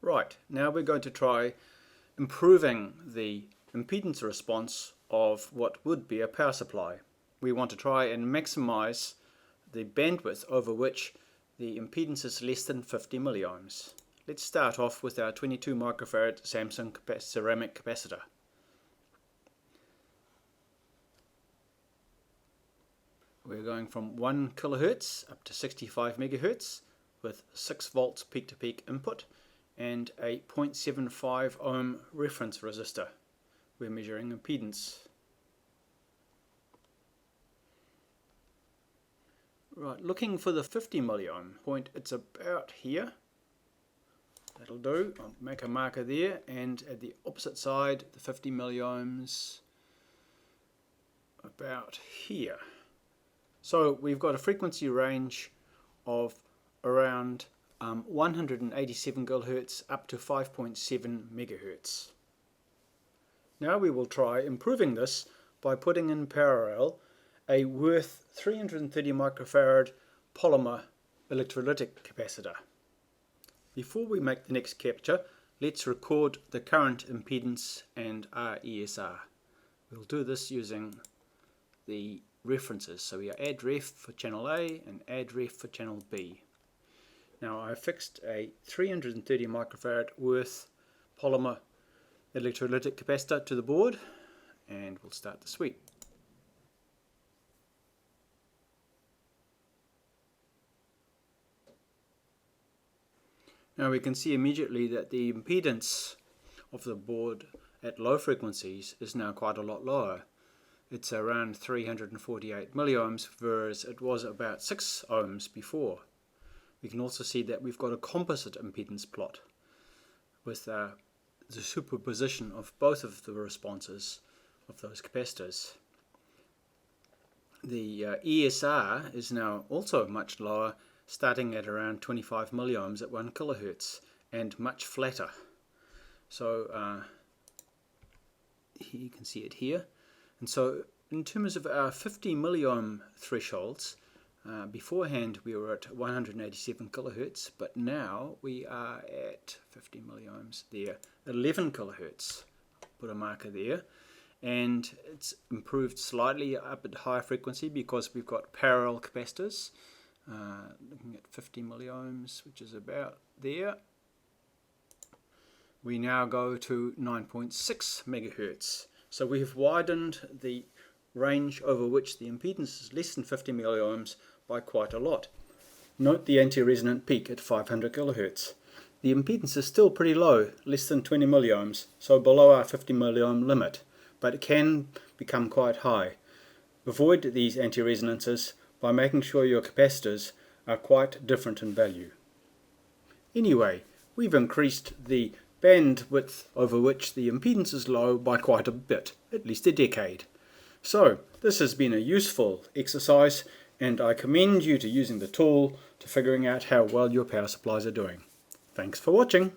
Right, now we're going to try improving the impedance response of what would be a power supply. We want to try and maximize the bandwidth over which the impedance is less than 50 milliohms. Let's start off with our 22 microfarad Samsung ceramic capacitor. We're going from 1 kilohertz up to 65 megahertz with 6 volts peak-to-peak input and a 0.75 ohm reference resistor. We're measuring impedance. Right, looking for the 50 milliohm point, it's about here. That'll do. I'll make a marker there, and at the opposite side, the 50 milliohms about here. So we've got a frequency range of around 187 kHz up to 5.7 megahertz. Now we will try improving this by putting in parallel a Wurth 330 microfarad polymer electrolytic capacitor. Before we make the next capture, let's record the current impedance and ESR. We'll do this using the references. So we add ref for channel A and add ref for channel B. Now I fixed a 330 microfarad Wurth polymer electrolytic capacitor to the board, and we'll start the sweep. Now we can see immediately that the impedance of the board at low frequencies is now quite a lot lower. It's around 348 milliohms, whereas it was about 6 ohms before. We can also see that we've got a composite impedance plot with the superposition of both of the responses of those capacitors. The ESR is now also much lower, starting at around 25 milliohms at 1 kilohertz and much flatter. So you can see it here. And so in terms of our 50 milliohm thresholds, beforehand we were at 187 kilohertz, but now we are at 50 milliohms there, 11 kilohertz. Put a marker there, and it's improved slightly up at higher frequency because we've got parallel capacitors. Looking at 50 milliohms, which is about there. We now go to 9.6 megahertz. So we have widened the range over which the impedance is less than 50 milliohms by quite a lot. Note the anti-resonant peak at 500 kilohertz. The impedance is still pretty low, less than 20 milliohms, so below our 50 milliohm limit, but it can become quite high. Avoid these anti-resonances by making sure your capacitors are quite different in value. Anyway, we've increased the bandwidth over which the impedance is low by quite a bit, at least a decade. So this has been a useful exercise, and I commend you to using the tool to figuring out how well your power supplies are doing. Thanks for watching.